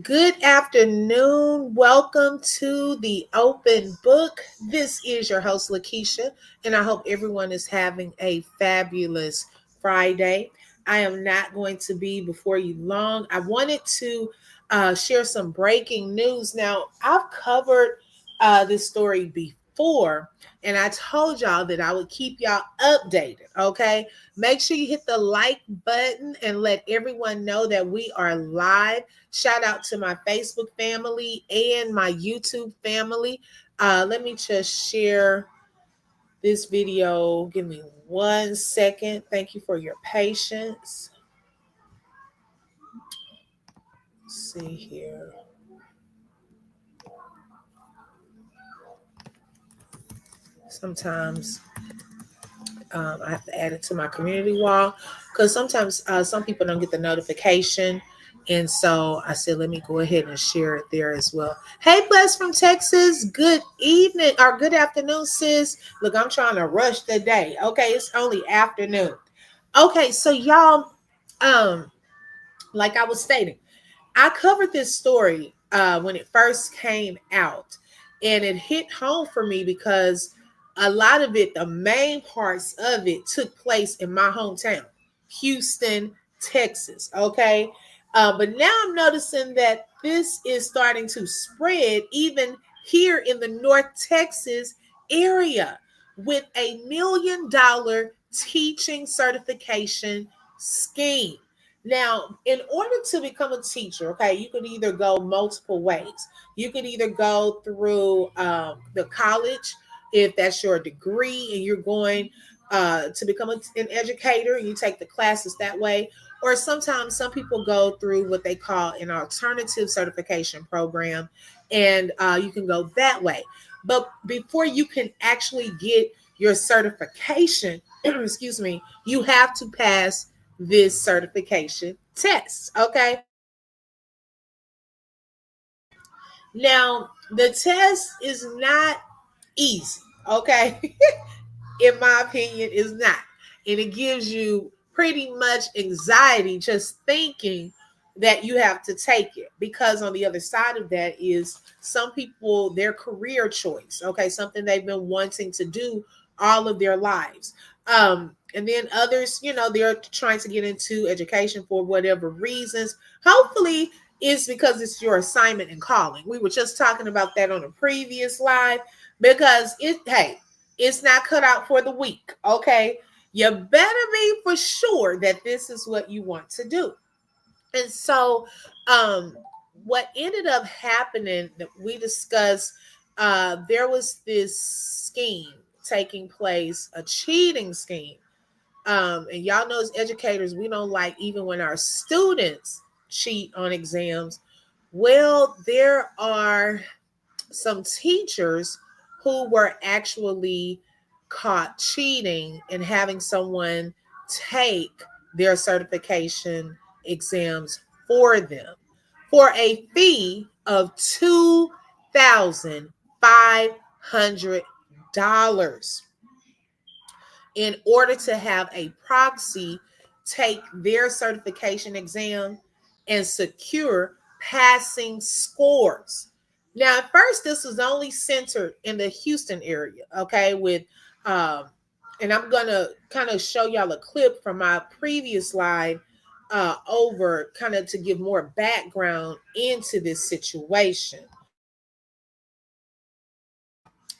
Good afternoon. Welcome to the open book. This is your host, Lakeisha, and I hope everyone is having a fabulous Friday. I am not going to be before you long. I wanted to share some breaking news. Now, I've covered this story before, and I told y'all that I would keep y'all updated, okay? Make sure you hit the like button and let everyone know that we are live. Shout out to my Facebook family and my YouTube family. Let me just share this video. Give me 1 second. Thank you for your patience. Let's see here. Sometimes I have to add it to my community wall because sometimes some people don't get the notification. And so I said, let me go ahead and share it there as well. Hey, Bless from Texas. Good evening or good afternoon, sis. Look, I'm trying to rush the day. Okay, it's only afternoon. Okay, so y'all, um, like I was stating, I covered this story when it first came out, and it hit home for me because a lot of it, the main parts of it, took place in my hometown, Houston, Texas. Okay. But now I'm noticing that this is starting to spread even here in the North Texas area with $1 million teaching certification scheme. Now, in order to become a teacher, okay, you could either go multiple ways. You could either go through the college, if that's your degree, and you're going to become an educator, and you take the classes that way. Or sometimes some people go through what they call an alternative certification program, and you can go that way. But before you can actually get your certification, excuse me, you have to pass this certification test. Okay. Now, the test is not easy. Okay. In my opinion, is not. And it gives you pretty much anxiety just thinking that you have to take it, because on the other side of that is some people, their career choice, okay, something they've been wanting to do all of their lives. And then others, they're trying to get into education for whatever reasons. Hopefully it's because it's your assignment and calling. We were just talking about that on a previous live, because it's not cut out for the weak. Okay. You better be for sure that this is what you want to do. And so, what ended up happening that we discussed, there was this scheme taking place, a cheating scheme. And y'all know as educators, we don't like even when our students cheat on exams. Well, there are some teachers who were actually caught cheating and having someone take their certification exams for them for a fee of $2,500 in order to have a proxy take their certification exam and secure passing scores. Now, at first, this was only centered in the Houston area, okay, um, and I'm gonna kind of show y'all a clip from my previous slide over kind of to give more background into this situation.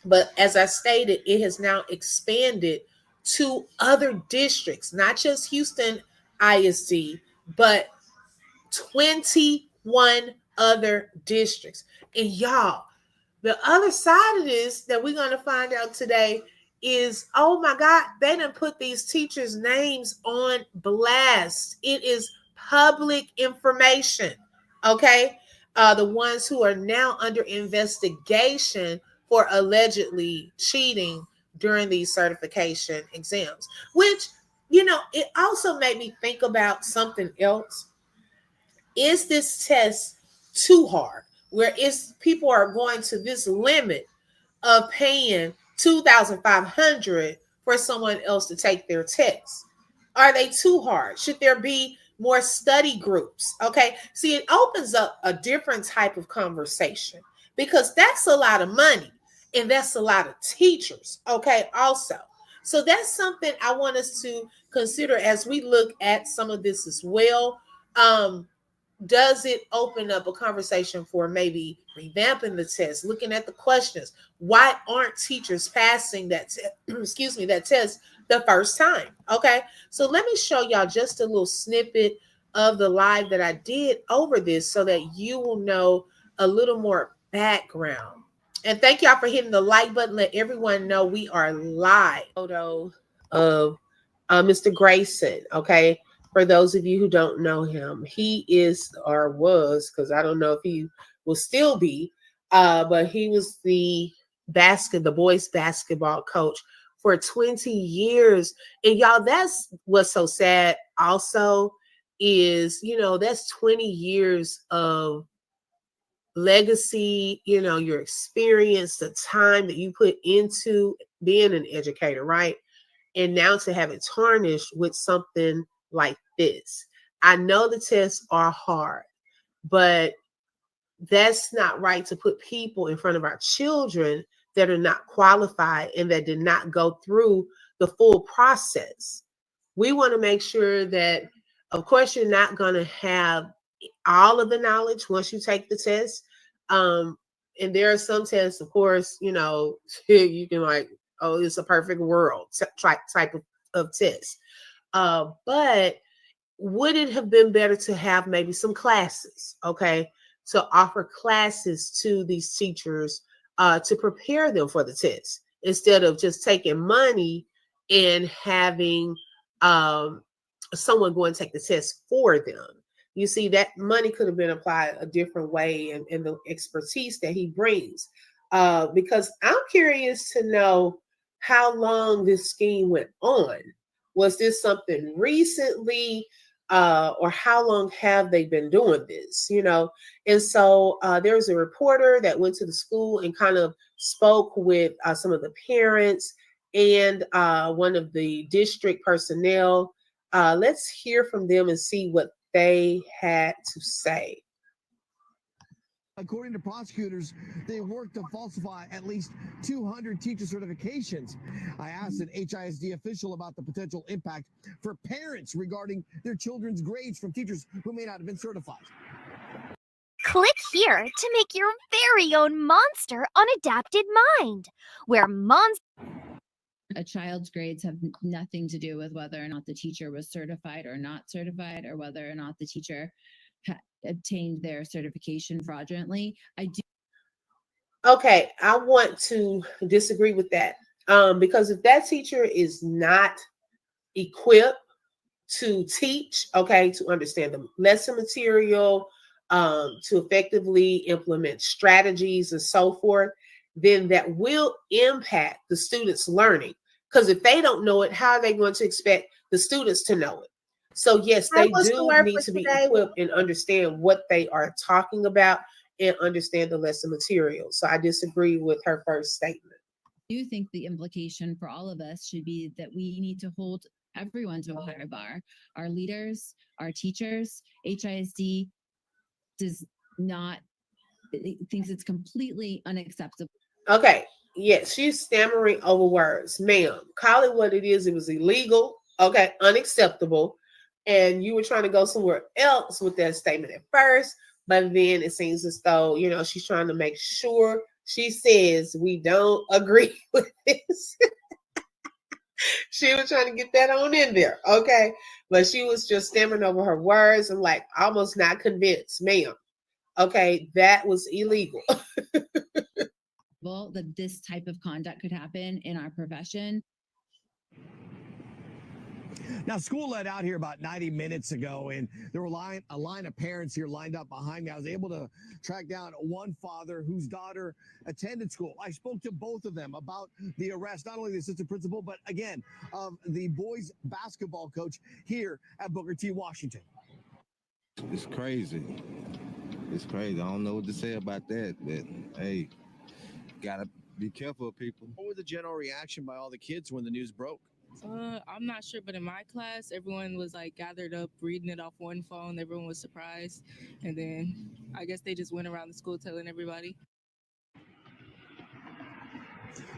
But as I stated, it has now expanded to other districts, not just Houston ISD, but 21 other districts. And y'all, the other side of this that we're going to find out today is, oh my God, they done put these teachers' names on blast. It is public information. Okay. The ones who are now under investigation for allegedly cheating during these certification exams, which, it also made me think about something else. Is this test too hard? Where is people are going to this limit of paying 2,500 for someone else to take their test? Are they too hard? Should there be more study groups. Okay. See, it opens up a different type of conversation because that's a lot of money and that's a lot of teachers. Okay. Also, so that's something I want us to consider as we look at some of this as well. Um, does it open up a conversation for maybe revamping the test, looking at the questions? Why aren't teachers passing that excuse me, that test the first time? Okay, so let me show y'all just a little snippet of the live that I did over this so that you will know a little more background. And thank y'all for hitting the like button. Let everyone know we are live. Photo of Mr. Grayson. Okay, for those of you who don't know him, he is or was, because I don't know if he will still be, but he was the boys basketball coach for 20 years. And y'all, that's what's so sad also is, that's 20 years of legacy, your experience, the time that you put into being an educator, right? And now to have it tarnished with something like this. I know the tests are hard, but that's not right to put people in front of our children that are not qualified and that did not go through the full process. We want to make sure that, of course, you're not going to have all of the knowledge once you take the test. And there are some tests, of course, you can like, oh, it's a perfect world type of test. But would it have been better to have maybe some classes, okay, to offer classes to these teachers to prepare them for the test instead of just taking money and having someone go and take the test for them? You see, that money could have been applied a different way and the expertise that he brings. Because I'm curious to know how long this scheme went on. Was this something recently? Or how long have they been doing this? And so there was a reporter that went to the school and kind of spoke with some of the parents and one of the district personnel. Let's hear from them and see what they had to say. According to prosecutors, they worked to falsify at least 200 teacher certifications. I asked an HISD official about the potential impact for parents regarding their children's grades from teachers who may not have been certified. Click here to make your very own Monster Unadapted Mind, where a child's grades have nothing to do with whether or not the teacher was certified or not certified, or whether or not the teacher obtained their certification fraudulently. Okay, I want to disagree with that because if that teacher is not equipped to teach, okay, to understand the lesson material, to effectively implement strategies and so forth, then that will impact the students' learning. Because if they don't know it, how are they going to expect the students to know it? So yes, they do need to be equipped and understand what they are talking about and understand the lesson material. So I disagree with her first statement. I do think the implication for all of us should be that we need to hold everyone to a higher bar. Our leaders, our teachers. HISD does not, thinks it's completely unacceptable. Okay, yes, she's stammering over words. Ma'am, call it what it is. It was illegal, okay, unacceptable. And you were trying to go somewhere else with that statement at first, but then it seems as though, she's trying to make sure she says we don't agree with this. She was trying to get that on in there, okay? But she was just stammering over her words and like almost not convinced, ma'am. Okay, that was illegal. Well, that this type of conduct could happen in our profession. Now, school let out here about 90 minutes ago, and there were a line of parents here lined up behind me. I was able to track down one father whose daughter attended school. I spoke to both of them about the arrest, not only the assistant principal, but again, of the boys basketball coach here at Booker T. Washington. It's crazy. It's crazy. I don't know what to say about that, but hey, gotta be careful, people. What was the general reaction by all the kids when the news broke? I'm not sure, but in my class, everyone was like gathered up, reading it off one phone. Everyone was surprised, and then I guess they just went around the school telling everybody.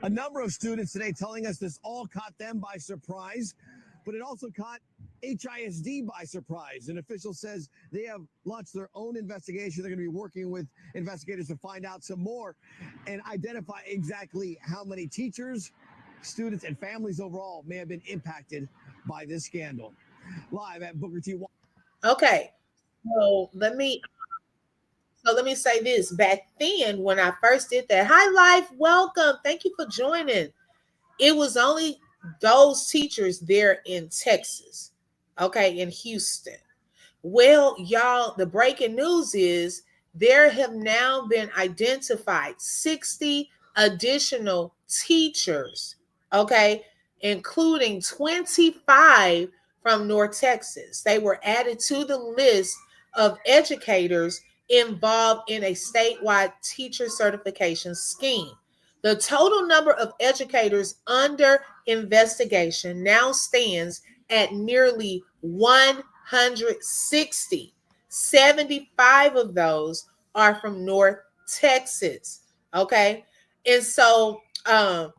A number of students today telling us this all caught them by surprise, but it also caught HISD by surprise. An official says they have launched their own investigation. They're going to be working with investigators to find out some more and identify exactly how many teachers, students, and families overall may have been impacted by this scandal. Live at Booker T. Okay. So let me say this. Back then, when I first did that, hi Life, welcome. Thank you for joining. It was only those teachers there in Texas, okay, in Houston. Well, y'all, the breaking news is there have now been identified 60 additional teachers, okay, including 25 from North Texas. They were added to the list of educators involved in a statewide teacher certification scheme. The total number of educators under investigation now stands at nearly 160. 75 of those are from North Texas. Okay. And so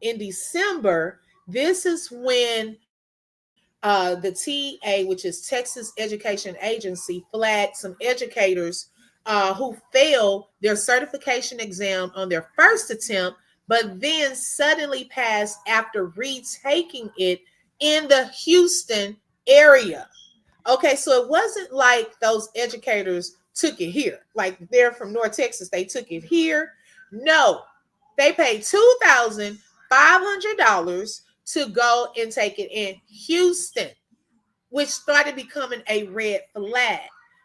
in December, this is when the TA, which is Texas Education Agency, flagged some educators who failed their certification exam on their first attempt, but then suddenly passed after retaking it in the Houston area. Okay, so it wasn't like those educators took it here. Like they're from North Texas, they took it here. No, they paid $2,500 to go and take it in Houston, which started becoming a red flag.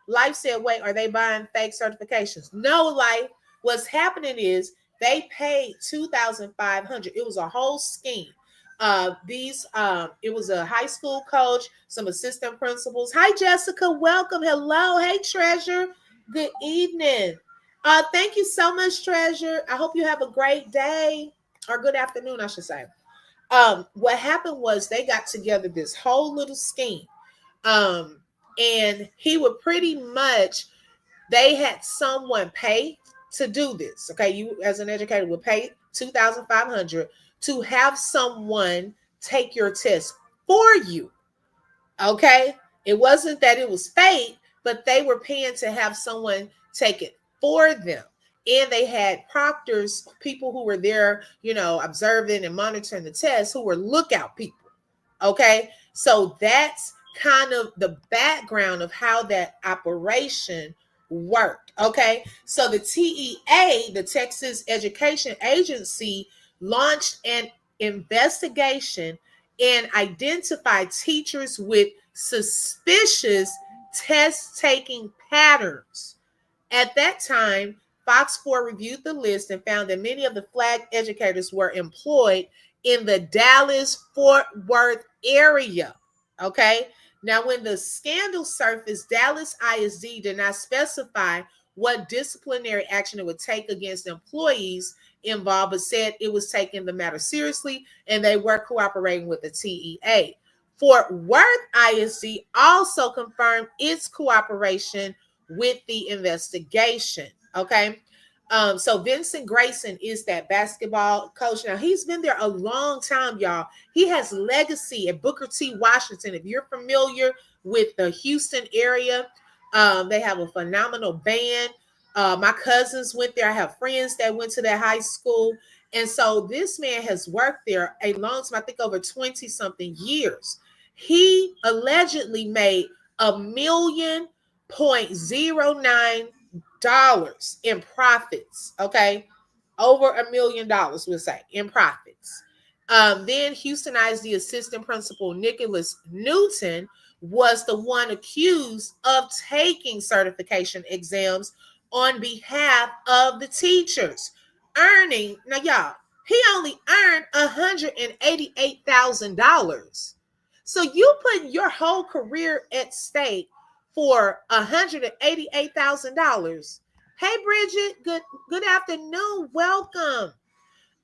Life said, wait, are they buying fake certifications? No, Life. What's happening is they paid $2,500. It was a whole scheme. It was a high school coach, some assistant principals. Hi, Jessica. Welcome. Hello. Hey, Treasure. Good evening. Thank you so much, Treasure. I hope you have a great day or good afternoon, I should say. What happened was they got together this whole little scheme. And he would pretty much, they had someone pay to do this. Okay, you as an educator would pay $2,500 to have someone take your test for you. Okay, it wasn't that it was fake, but they were paying to have someone take it for them. And they had proctors, people who were there, observing and monitoring the test, who were lookout people. Okay, so that's kind of the background of how that operation worked. Okay, so the TEA, the Texas Education Agency, launched an investigation and identified teachers with suspicious test taking patterns. At that time, Fox 4 reviewed the list and found that many of the flagged educators were employed in the Dallas-Fort Worth area. Okay. Now, when the scandal surfaced, Dallas ISD did not specify what disciplinary action it would take against employees involved, but said it was taking the matter seriously and they were cooperating with the TEA. Fort Worth ISD also confirmed its cooperation with the investigation. Okay. So Vincent Grayson is that basketball coach. Now, he's been there a long time, y'all. He has legacy at Booker T. Washington. If you're familiar with the Houston area, they have a phenomenal band. My cousins went there. I have friends that went to that high school. And so this man has worked there a long time, I think over 20 something years. He allegedly made $1.09 million in profits. Okay, over $1 million, we'll say, in profits. Then Houston ISD assistant principal Nicholas Newton was the one accused of taking certification exams on behalf of the teachers, earning, now y'all, he only earned $188,000. So you put your whole career at stake for $188,000. Hey, Bridget, good afternoon. Welcome.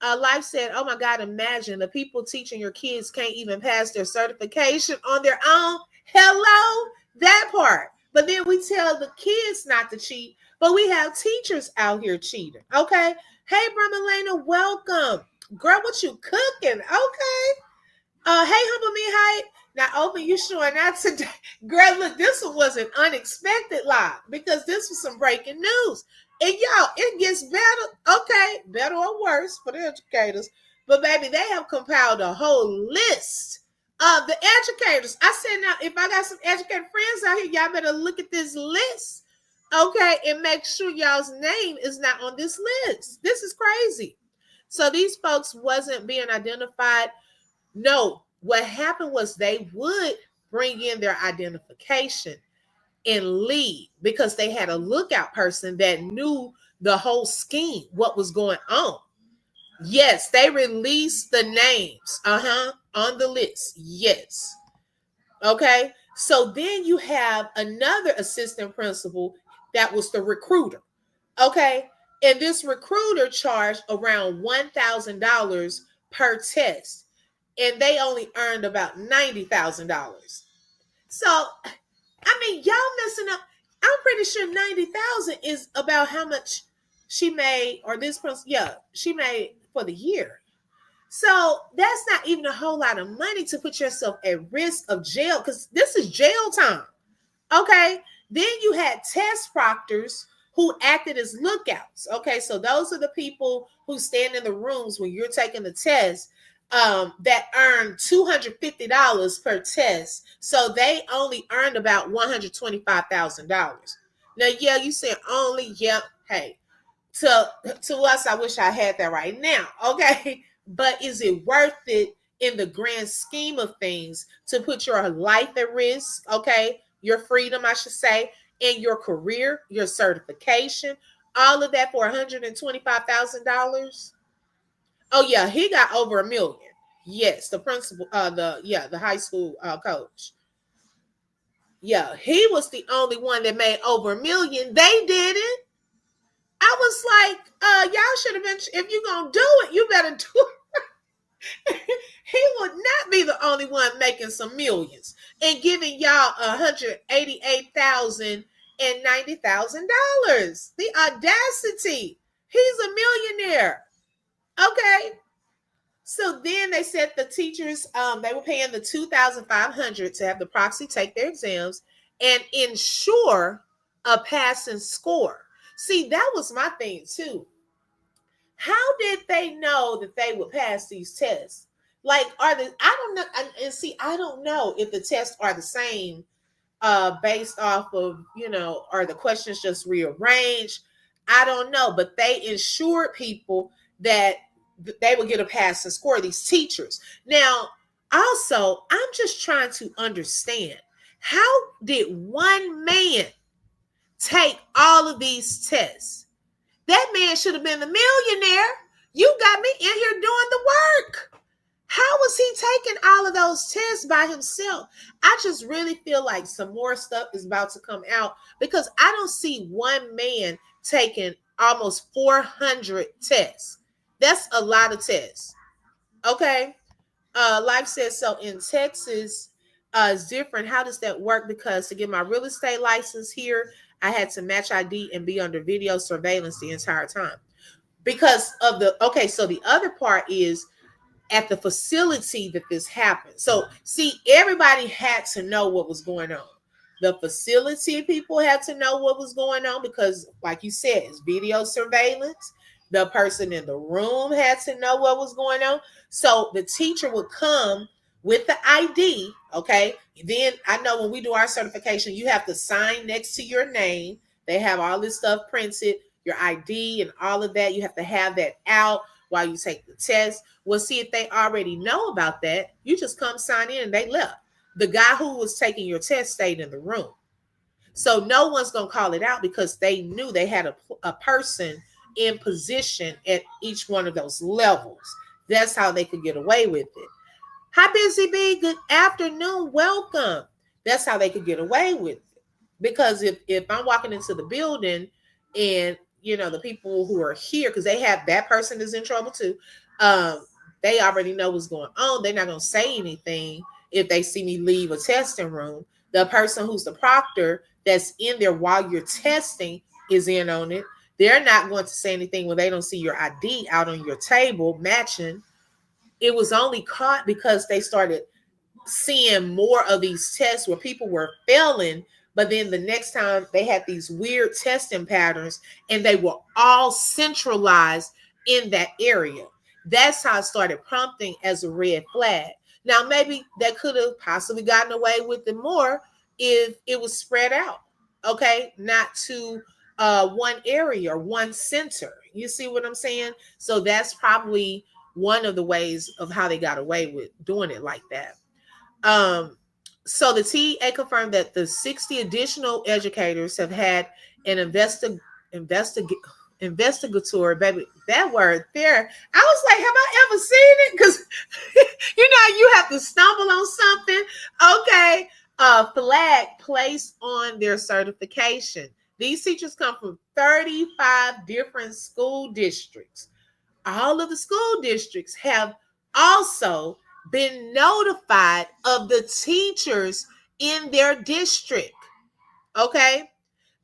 Life said, oh my God, imagine the people teaching your kids can't even pass their certification on their own. Hello, that part. But then we tell the kids not to cheat, but we have teachers out here cheating. Okay. Hey, Bramalena, welcome. Girl, what you cooking? Okay. Hey, Humble Me Hype. Now, open you showing out today. Girl, look, this one was an unexpected live because this was some breaking news. And y'all, it gets better. Okay, better or worse for the educators. But baby, they have compiled a whole list of the educators. I said, now, if I got some educated friends out here, y'all better look at this list. Okay, and make sure y'all's name is not on this list. This is crazy. So these folks wasn't being identified. No, what happened was they would bring in their identification and leave because they had a lookout person that knew the whole scheme, what was going on. Yes, they released the names on the list. Yes. Okay. So then you have another assistant principal that was the recruiter. Okay. And this recruiter charged around $1,000 per test. And they only earned about $90,000. So, I mean, y'all messing up. I'm pretty sure 90,000 is about how much she made, or this person, yeah, she made for the year. So that's not even a whole lot of money to put yourself at risk of jail, because this is jail time. Okay. Then you had test proctors who acted as lookouts. Okay. So those are the people who stand in the rooms when you're taking the test. That earned $250 per test. So they only earned about $125,000. Now, yeah, you said only, yeah, hey, to us, I wish I had that right now. Okay. But is it worth it in the grand scheme of things to put your life at risk? Okay. Your freedom, I should say, and your career, your certification, all of that for $125,000? Oh yeah, he got over $1 million. Yes, the principal, the high school coach. Yeah, he was the only one that made over $1 million. They didn't. I was like, y'all should have been. If you're gonna do it, you better do it. He would not be the only one making some millions and giving y'all $188,000 and $90,000. The audacity! He's a millionaire. Okay. So then they said the teachers, they were paying the $2,500 to have the proxy take their exams and ensure a passing score. See, that was my thing too. How did they know that they would pass these tests? Like, I don't know. And see, I don't know if the tests are the same based off of, are the questions just rearranged? I don't know, but they ensured people that they would get a passing score, these teachers. Now, also, I'm just trying to understand, how did one man take all of these tests? That man should have been the millionaire. You got me in here doing the work. How was he taking all of those tests by himself? I just really feel like some more stuff is about to come out, because I don't see one man taking almost 400 tests. That's a lot of tests. Okay. Life says, so in Texas, it's different. How does that work? Because to get my real estate license here, I had to match ID and be under video surveillance the entire time. Because of so the other part is at the facility that this happened. So see, everybody had to know what was going on. The facility people had to know what was going on because, like you said, it's video surveillance. The person in the room had to know what was going on. So the teacher would come with the ID. Okay. Then I know when we do our certification, you have to sign next to your name. They have all this stuff printed, your ID and all of that. You have to have that out while you take the test. Well, see, if they already know about that, you just come sign in and they left. The guy who was taking your test stayed in the room. So no one's going to call it out because they knew they had a person in position at each one of those levels. That's how they could get away with it. Hi, Busy Bee. Good afternoon. Welcome. That's how they could get away with it. Because if I'm walking into the building and, the people who are here, because they have that person is in trouble too. They already know what's going on. They're not going to say anything if they see me leave a testing room. The person who's the proctor that's in there while you're testing is in on it. They're not going to say anything when they don't see your ID out on your table matching. It was only caught because they started seeing more of these tests where people were failing, but then the next time they had these weird testing patterns and they were all centralized in that area. That's how it started prompting as a red flag. Now, maybe they could have possibly gotten away with it more if it was spread out, okay, not to one area or one center. You see what I'm saying? So that's probably one of the ways of how they got away with doing it like that. So the TEA confirmed that the 60 additional educators have had an investigatory, baby, that word there. I was like, have I ever seen it? Because you have to stumble on something. Okay. Flag placed on their certification. These teachers come from 35 different school districts. All of the school districts have also been notified of the teachers in their district. Okay.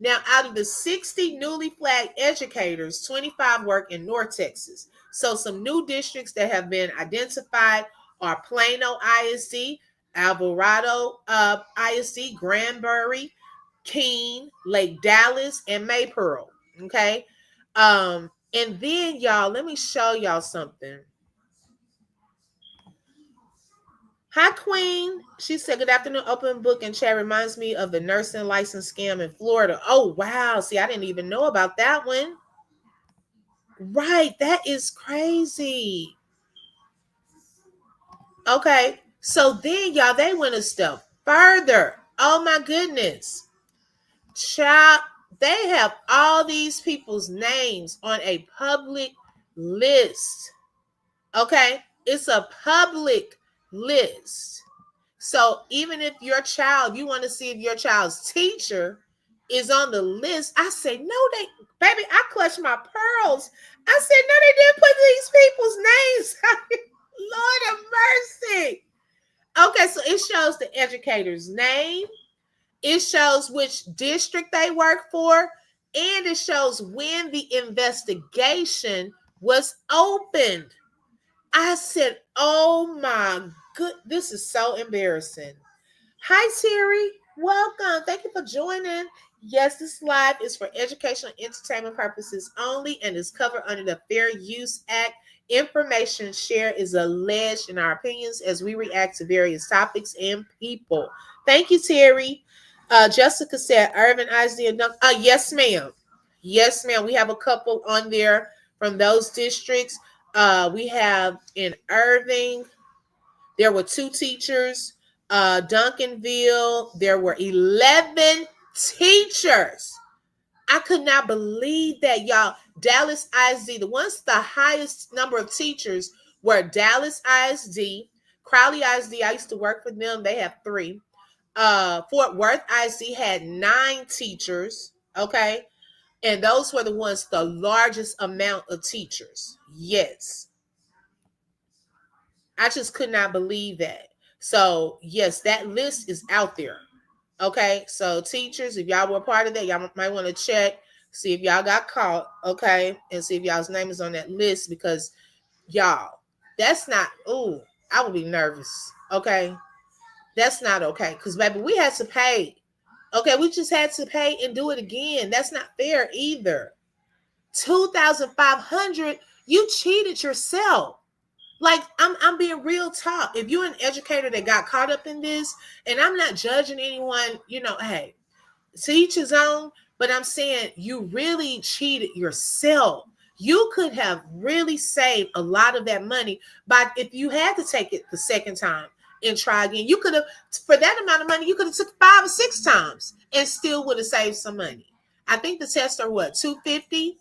Now, out of the 60 newly flagged educators, 25 work in North Texas. So some new districts that have been identified are Plano ISD, Alvarado ISD, Granbury, Keene, Lake Dallas, and Maypearl. Okay. And then, y'all, let me show y'all something. Hi, Queen. She said, good afternoon. Open book and chat reminds me of the nursing license scam in Florida. Oh, wow. See, I didn't even know about that one. Right. That is crazy. Okay. So then, y'all, they went a step further. Oh, my goodness. Child, they have all these people's names on a public list. Okay. It's a public list. So even if your child, you want to see if your child's teacher is on the list, I say, no, baby, I clutched my pearls. I said, no, they didn't put these people's names. Lord of mercy. Okay, so it shows the educator's name. It shows which district they work for. And it shows when the investigation was opened. I said, oh my good, this is so embarrassing. Hi, Terry. Welcome. Thank you for joining. Yes, this live is for educational entertainment purposes only and is covered under the Fair Use Act. Information shared is alleged in our opinions as we react to various topics and people. Thank you, Terry. Jessica said, Irvin ISD and Dunk. Yes, ma'am. Yes, ma'am. We have a couple on there from those districts. We have in Irving, there were 2 teachers. Duncanville, there were 11 teachers. I could not believe that, y'all. Dallas ISD, the ones the highest number of teachers were Dallas ISD, Crowley ISD. I used to work for them. They have 3. Fort Worth ISD had 9 teachers. Okay. And those were the ones, the largest amount of teachers. Yes. I just could not believe that. So, yes, that list is out there. Okay. So, teachers, if y'all were part of that, y'all might want to check, see if y'all got caught. Okay. And see if y'all's name is on that list because, y'all, that's not, I would be nervous. Okay. That's not okay. Because, baby, we had to pay. Okay. We just had to pay and do it again. That's not fair either. $2,500, you cheated yourself. Like, I'm being real talk. If you're an educator that got caught up in this, and I'm not judging anyone, hey, to each his own, but I'm saying you really cheated yourself. You could have really saved a lot of that money, but if you had to take it the second time and try again, you could have, for that amount of money, you could have took 5 or 6 times and still would have saved some money. I think the tests are what, $250?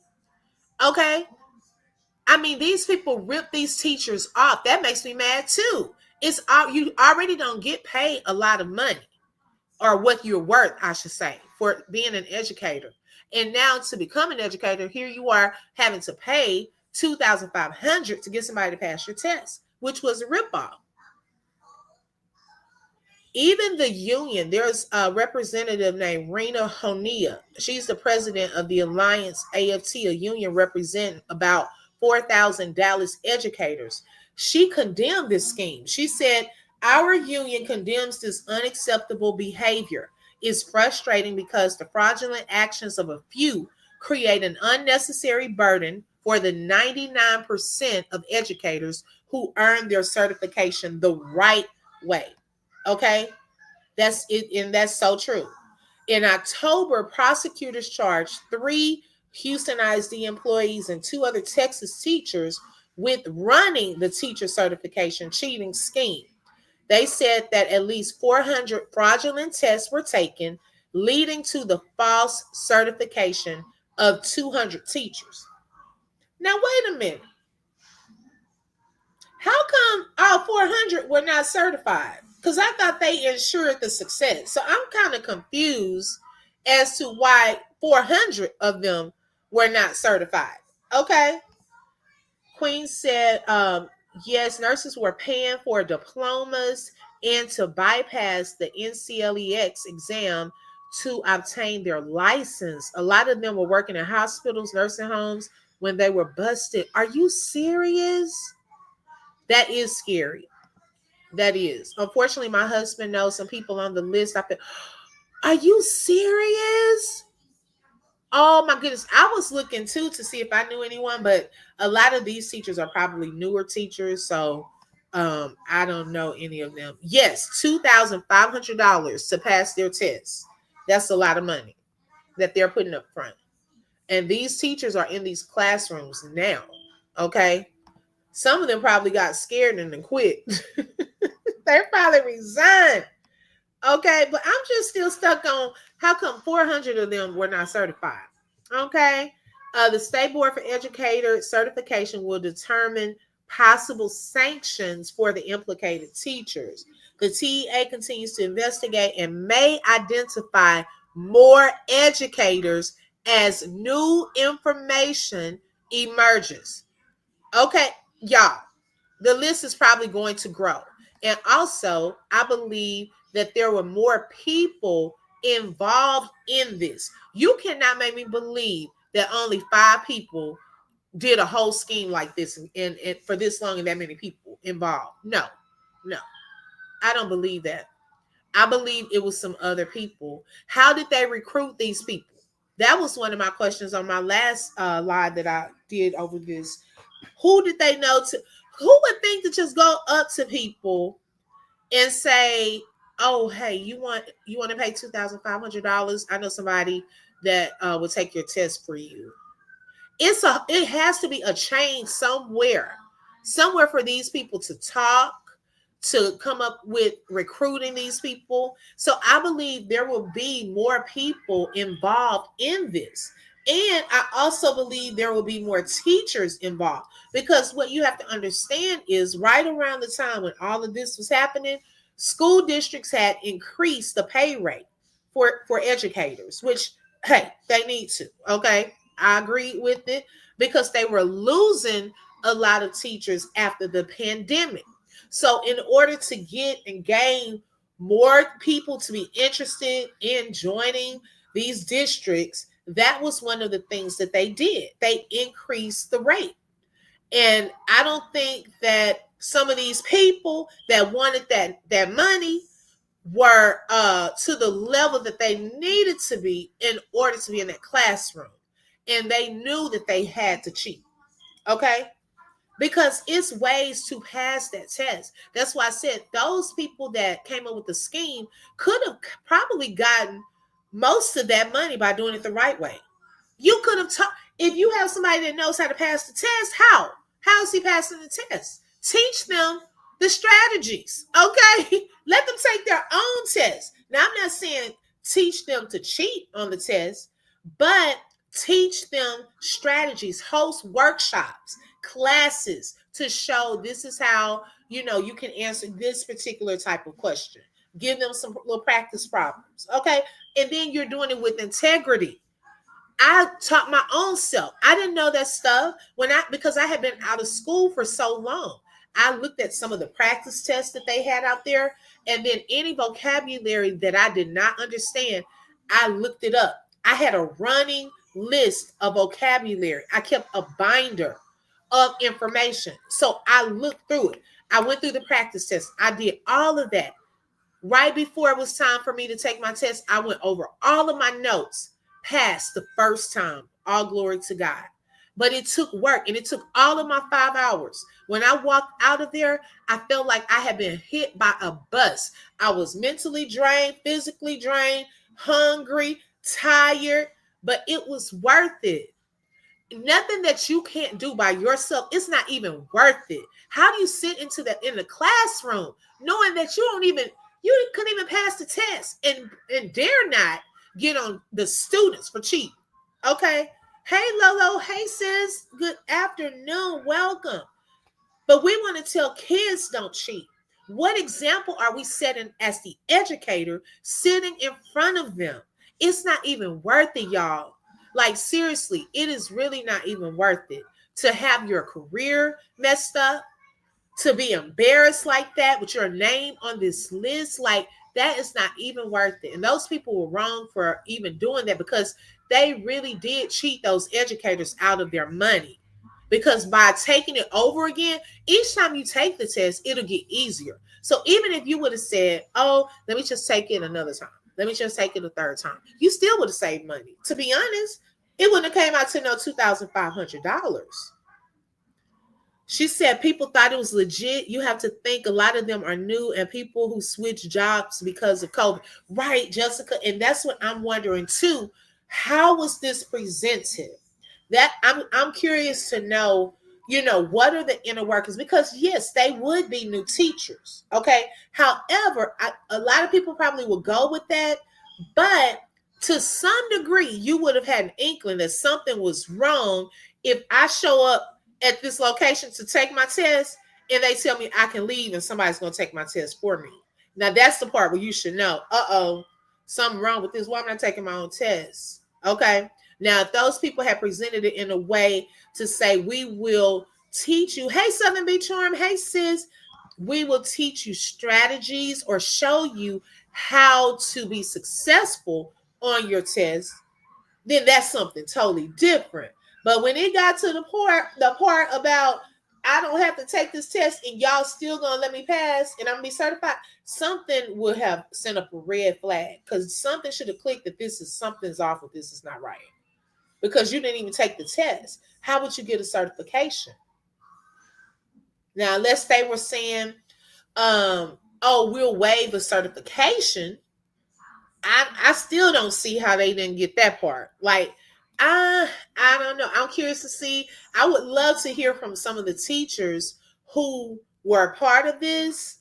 Okay. I mean, these people rip these teachers off. That makes me mad too. You already don't get paid a lot of money, or what you're worth, I should say, for being an educator. And now to become an educator, here you are having to pay $2,500 to get somebody to pass your test, which was a ripoff. Even the union, there's a representative named Rena Honia. She's the president of the Alliance AFT, a union representing about 4,000 Dallas educators. She condemned this scheme. She said, our union condemns this unacceptable behavior. It's frustrating because the fraudulent actions of a few create an unnecessary burden for the 99% of educators who earn their certification the right way. Okay, that's it, and that's so true. In October, prosecutors charged 3 Houston ISD employees and 2 other Texas teachers with running the teacher certification cheating scheme. They said that at least 400 fraudulent tests were taken, leading to the false certification of 200 teachers. Now, wait a minute. How come all 400 were not certified? Because I thought they ensured the success. So I'm kind of confused as to why 400 of them were not certified. Okay. Queen said, yes, nurses were paying for diplomas and to bypass the NCLEX exam to obtain their license. A lot of them were working in hospitals, nursing homes when they were busted. Are you serious? That is scary. That is. Unfortunately, my husband knows some people on the list. I feel, are you serious? Oh my goodness. I was looking too to see if I knew anyone, but a lot of these teachers are probably newer teachers. So I don't know any of them. Yes, $2,500 to pass their test. That's a lot of money that they're putting up front. And these teachers are in these classrooms now. Okay. Some of them probably got scared and then quit. They probably resigned. Okay, but I'm just still stuck on how come 400 of them were not certified. Okay, the State Board for Educator certification will determine possible sanctions for the implicated teachers. The TEA continues to investigate and may identify more educators as new information emerges. Okay, y'all, the list is probably going to grow. And also, I believe that there were more people involved in this. You cannot make me believe that only 5 people did a whole scheme like this and for this long and that many people involved. No, I don't believe that. I believe it was some other people. How did they recruit these people? That was one of my questions on my last live that I did over this. Who did they know to? Who would think to just go up to people and say, "Oh, hey, you want to pay $2,500? I know somebody that will take your test for you." It has to be a change somewhere for these people to talk, to come up with recruiting these people. So I believe there will be more people involved in this. And I also believe there will be more teachers involved, because what you have to understand is right around the time when all of this was happening, school districts had increased the pay rate for educators, which, hey, they need to. Okay, I agree with it, because they were losing a lot of teachers after the pandemic. So in order to get and gain more people to be interested in joining these districts, that was one of the things that they did. They increased the rate. And I don't think that some of these people that wanted that money were to the level that they needed to be in order to be in that classroom. And they knew that they had to cheat. Okay? Because it's ways to pass that test. That's why I said those people that came up with the scheme could have probably gotten most of that money by doing it the right way. You could have taught, if you have somebody that knows how to pass the test, how is he passing the test? Teach them the strategies. Okay, let them take their own test. Now, I'm not saying teach them to cheat on the test, but teach them strategies, host workshops, classes to show this is how you can answer this particular type of question. Give them some little practice problems. Okay, and then you're doing it with integrity. I taught my own self. I didn't know that stuff because I had been out of school for so long. I looked at some of the practice tests that they had out there, and then any vocabulary that I did not understand, I looked it up. I had a running list of vocabulary. I kept a binder of information. So I looked through it. I went through the practice test. I did all of that. Right before it was time for me to take my test, I went over all of my notes, passed the first time. All glory to God. But it took work, and it took all of my 5 hours. When I walked out of there, I felt like I had been hit by a bus. I was mentally drained, physically drained, hungry, tired, but it was worth it. Nothing that you can't do by yourself, it's not even worth it. How do you sit in the classroom knowing that you couldn't even pass the test and dare not get on the students for cheating? Okay. Hey, Lolo. Hey, sis. Good afternoon. Welcome. But we want to tell kids don't cheat. What example are we setting as the educator sitting in front of them? It's not even worth it, y'all. Like, seriously, it is really not even worth it to have your career messed up, to be embarrassed like that with your name on this list. Like, that is not even worth it. And those people were wrong for even doing that, because they really did cheat those educators out of their money. Because by taking it over again, each time you take the test, it'll get easier. So even if you would have said, oh, let me just take it another time, let me just take it a third time, you still would have saved money. To be honest, it wouldn't have came out to no $2,500. She said people thought it was legit. You have to think a lot of them are new and people who switch jobs because of COVID. Right, Jessica. And that's what I'm wondering too. How was this presented? That I'm curious to know, what are the inner workings? Because yes, they would be new teachers. Okay. However, a lot of people probably will go with that, but to some degree, you would have had an inkling that something was wrong if I show up at this location to take my test and they tell me I can leave and somebody's going to take my test for me. Now, that's the part where you should know, something wrong with this. Why am I taking my own test? Okay. Now, if those people have presented it in a way to say, we will teach you, hey, Southern Beach Charm, hey, sis, we will teach you strategies or show you how to be successful on your test, then that's something totally different. But when it got to the part about I don't have to take this test and y'all still gonna let me pass and I'm gonna be certified, something would have sent up a red flag, because something should have clicked that something's off with this is not right. Because you didn't even take the test. How would you get a certification? Now, unless they were saying, we'll waive the certification, I still don't see how they didn't get that part. Like, I don't know. I'm curious to see. I would love to hear from some of the teachers who were a part of this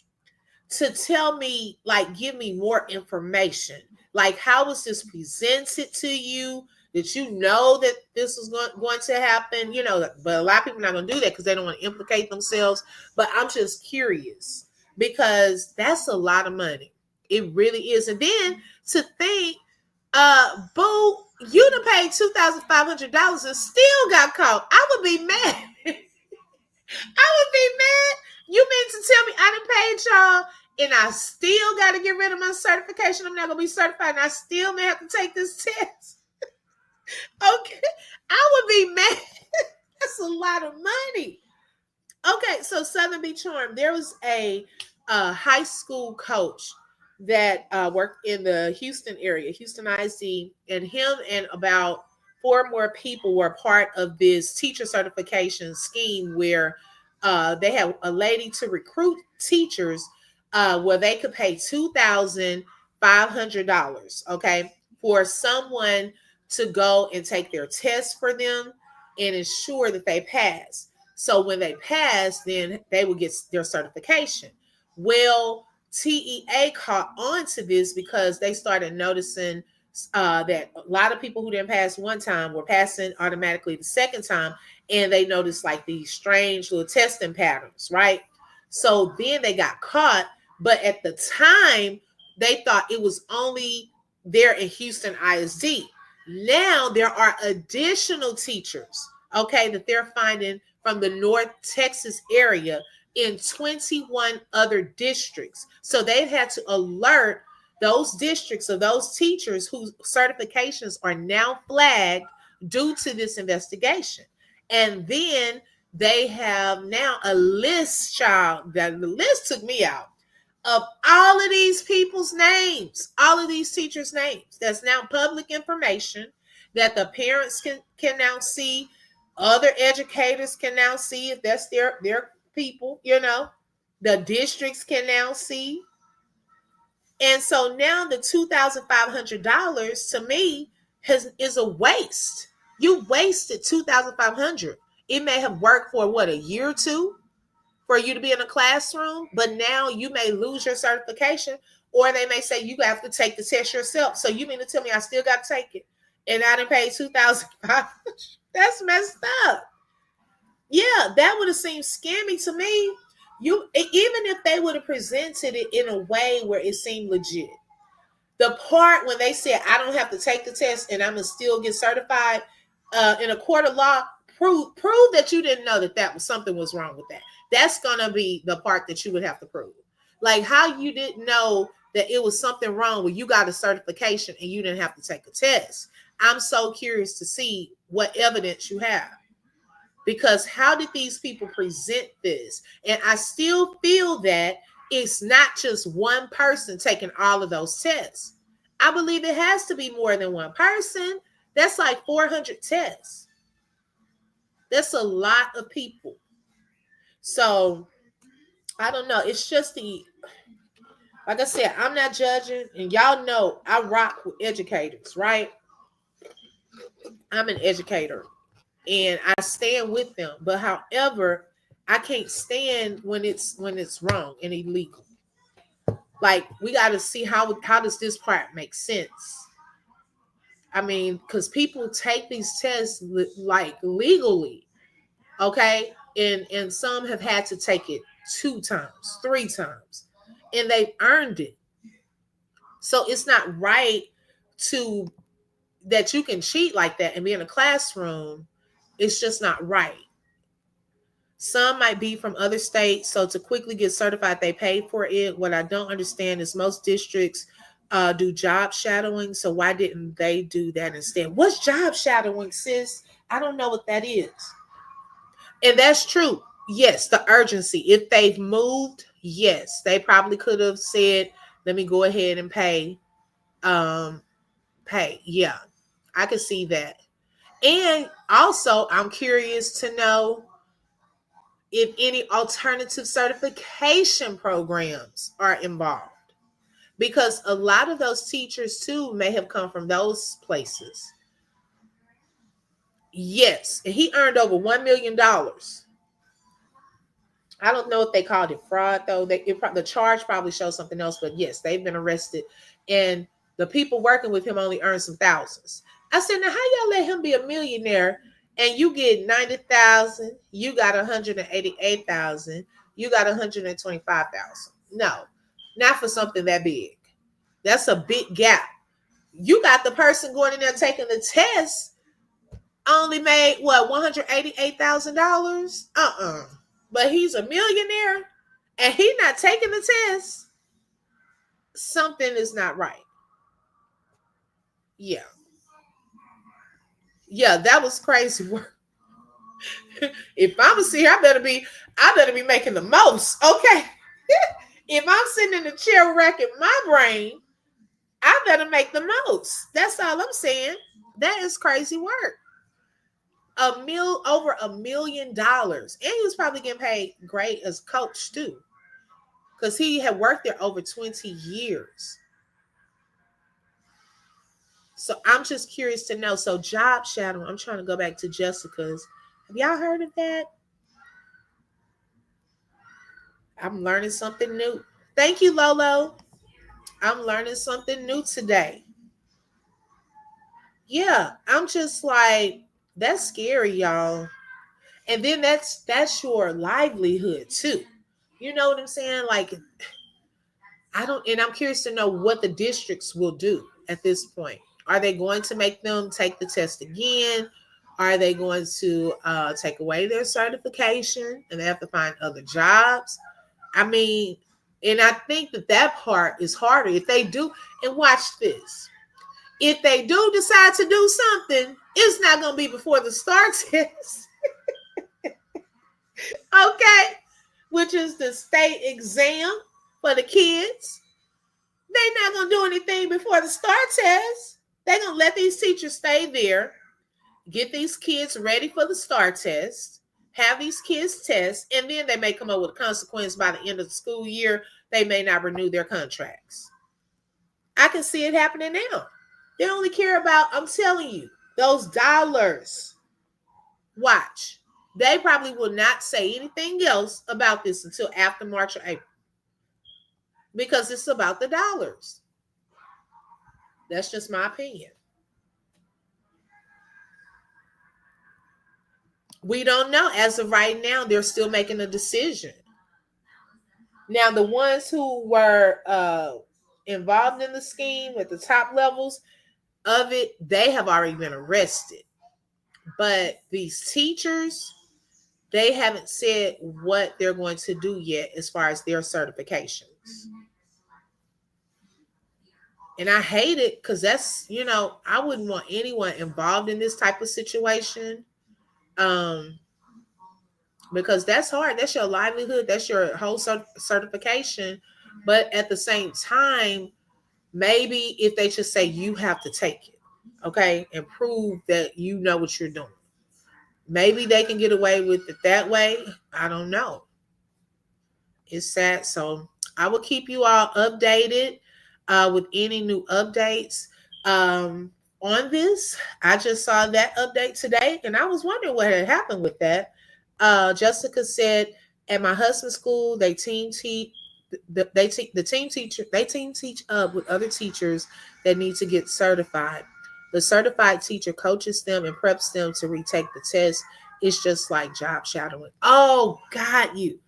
to tell me, like, give me more information. Like, how was this presented to you? Did you know that this was going to happen? But a lot of people are not going to do that because they don't want to implicate themselves. But I'm just curious, because that's a lot of money. It really is. And then to think, boo, you done paid $2,500 and still got caught. I would be mad. I would be mad. You mean to tell me I done paid y'all and I still got to get rid of my certification? I'm not going to be certified and I still may have to take this test. Okay. I would be mad. That's a lot of money. Okay. So Southern Beach Charm, there was a high school coach that worked in the Houston area, Houston ISD, and him and about 4 more people were part of this teacher certification scheme where they have a lady to recruit teachers where they could pay $2,500, okay, for someone to go and take their test for them and ensure that they pass. So when they pass, then they will get their certification. Well, TEA caught on to this because they started noticing that a lot of people who didn't pass one time were passing automatically the second time. And they noticed like these strange little testing patterns, right? So then they got caught. But at the time, they thought it was only there in Houston ISD. Now there are additional teachers, okay, that they're finding from the North Texas area in 21 other districts. So they've had to alert those districts of those teachers whose certifications are now flagged due to this investigation. And then they have now a list, child, that the list took me out, of all of these people's names, all of these teachers' names. That's now public information that the parents can now see, other educators can now see if that's their people, you know, the districts can now see. And so now the $2,500 to me is a waste. You wasted $2,500. It may have worked for what, a year or two for you to be in a classroom, but now you may lose your certification, or they may say you have to take the test yourself. So you mean to tell me I still got to take it, and I didn't pay $2,500? That's messed up. Yeah, that would have seemed scammy to me. Even if they would have presented it in a way where it seemed legit. The part when they said I don't have to take the test and I'm gonna still get certified in a court of law, prove that you didn't know that something was wrong with that. That's gonna be the part that you would have to prove. Like how you didn't know that it was something wrong when you got a certification and you didn't have to take a test. I'm so curious to see what evidence you have. Because how did these people present this? And I still feel that it's not just one person taking all of those tests. I believe it has to be more than one person. That's like 400 tests. That's a lot of people. So I don't know. It's just like I said, I'm not judging. And y'all know I rock with educators, right? I'm an educator. And I stand with them, but however, I can't stand when it's wrong and illegal. Like we got to see how does this part make sense? I mean, because people take these tests like legally, okay, and some have had to take it 2 times, 3 times, and they've earned it. So it's not right that you can cheat like that and be in a classroom. It's just not right. Some might be from other states, so to quickly get certified, they pay for it. What I don't understand is most districts do job shadowing, so why didn't they do that instead? What's job shadowing, sis? I don't know what that is. And that's true. Yes, the urgency. If they've moved, yes, they probably could have said, let me go ahead and pay. Yeah, I could see that. And also, I'm curious to know if any alternative certification programs are involved. Because a lot of those teachers, too, may have come from those places. Yes, and he earned over $1 million. I don't know if they called it fraud, though. The charge probably shows something else, but yes, they've been arrested. And the people working with him only earned some thousands. I said, now how y'all let him be a millionaire and you get 90,000, you got 188,000, you got 125,000? No, not for something that big. That's a big gap. You got the person going in there taking the test only made what, $188,000? But he's a millionaire and he's not taking the test. Something is not right. Yeah, that was crazy work. If I'm a seer, I better be making the most. Okay. If I'm sitting in the chair racking my brain, I better make the most. That's all I'm saying. That is crazy work. Over $1 million. And he was probably getting paid great as coach too. Because he had worked there over 20 years. So I'm just curious to know. So job shadowing, I'm trying to go back to Jessica's. Have y'all heard of that? I'm learning something new. Thank you, Lolo. I'm learning something new today. Yeah, I'm just like, that's scary, y'all. And then that's your livelihood too. You know what I'm saying? Like, I'm curious to know what the districts will do at this point. Are they going to make them take the test again? Are they going to take away their certification and they have to find other jobs? I mean, and I think that part is harder. If they do, and watch this. If they do decide to do something, it's not going to be before the STAR test. Okay? Which is the state exam for the kids. They're not going to do anything before the STAR test. They're going to let these teachers stay there, get these kids ready for the STAR test, have these kids test, and then they may come up with a consequence by the end of the school year. They may not renew their contracts. I can see it happening now. They only care about, I'm telling you, those dollars. Watch. They probably will not say anything else about this until after March or April. Because it's about the dollars. That's just my opinion. We don't know. As of right now, they're still making a decision. Now, the ones who were involved in the scheme at the top levels of it, they have already been arrested. But these teachers, they haven't said what they're going to do yet as far as their certifications. And I hate it because that's, I wouldn't want anyone involved in this type of situation. Because that's hard. That's your livelihood. That's your whole certification. But at the same time, maybe if they just say you have to take it, okay, and prove that you know what you're doing. Maybe they can get away with it that way. I don't know. It's sad. So I will keep you all updated with any new updates on this. I just saw that update today, and I was wondering what had happened with that. Jessica said, at my husband's school, they team teach up with other teachers that need to get certified. The certified teacher coaches them and preps them to retake the test. It's just like job shadowing. Oh, got you.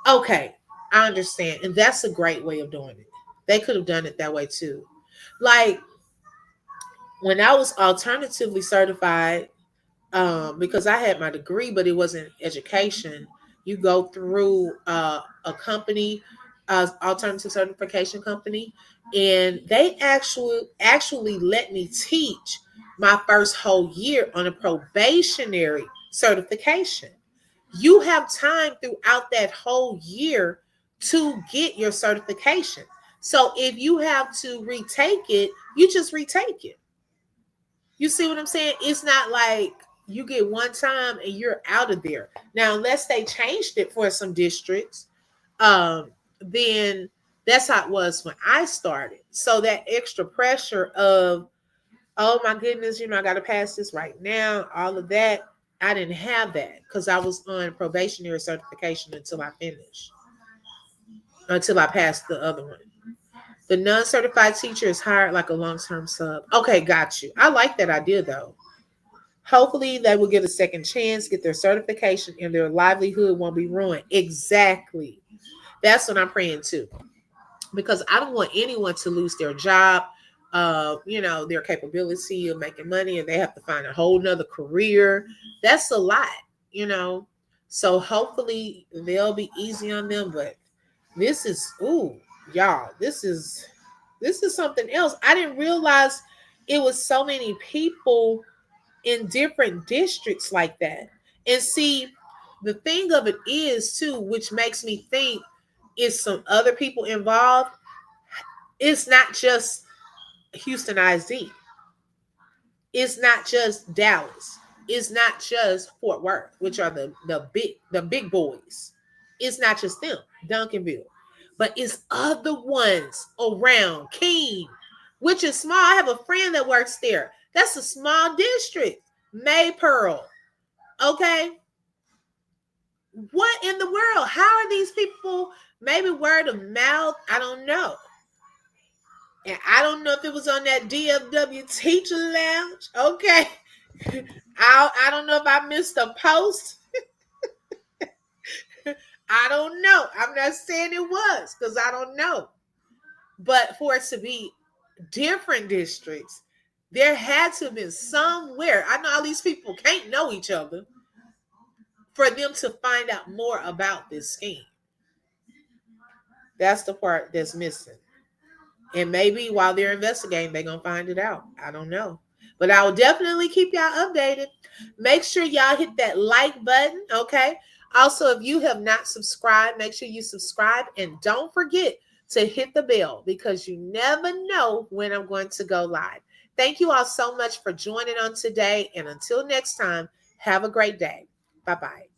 Okay, I understand. And that's a great way of doing it. They could have done it that way too. Like when I was alternatively certified, because I had my degree, but it wasn't education. You go through a company, alternative certification company, and they actually let me teach my first whole year on a probationary certification. You have time throughout that whole year to get your certification. So if you have to retake it, you just retake it. You see what I'm saying? It's not like you get one time and you're out of there. Now, unless they changed it for some districts, then that's how it was when I started. So that extra pressure of, oh my goodness, I got to pass this right now, all of that, I didn't have that because I was on probationary certification until I passed the other one. The non-certified teacher is hired like a long-term sub. Okay, got you. I like that idea though. Hopefully they will get a second chance, get their certification, and their livelihood won't be ruined. Exactly. That's what I'm praying too. Because I don't want anyone to lose their job, their capability of making money, and they have to find a whole nother career. That's a lot, So hopefully they'll be easy on them. But this is, y'all, this is something else. I didn't realize it was so many people in different districts like that. And see, the thing of it is too, which makes me think is some other people involved. It's not just Houston ISD. It's not just Dallas. It's not just Fort Worth, which are the big boys. It's not just them, Duncanville, but it's other ones around Keene, which is small. I have a friend that works there. That's a small district. Maypearl. Okay. What in the world? How are these people? Maybe word of mouth. I don't know. And I don't know if it was on that DFW teacher lounge. Okay. I don't know if I missed a post. I don't know. I'm not saying it was because I don't know. But for it to be different districts, There had to have been somewhere. I know all these people can't know each other for them to find out more about this scheme. That's the part that's missing. And maybe while they're investigating, they're going to find it out. I don't know. But I will definitely keep y'all updated. Make sure y'all hit that like button, okay? Also, if you have not subscribed, make sure you subscribe. And don't forget to hit the bell because you never know when I'm going to go live. Thank you all so much for joining on today. And until next time, have a great day. Bye-bye.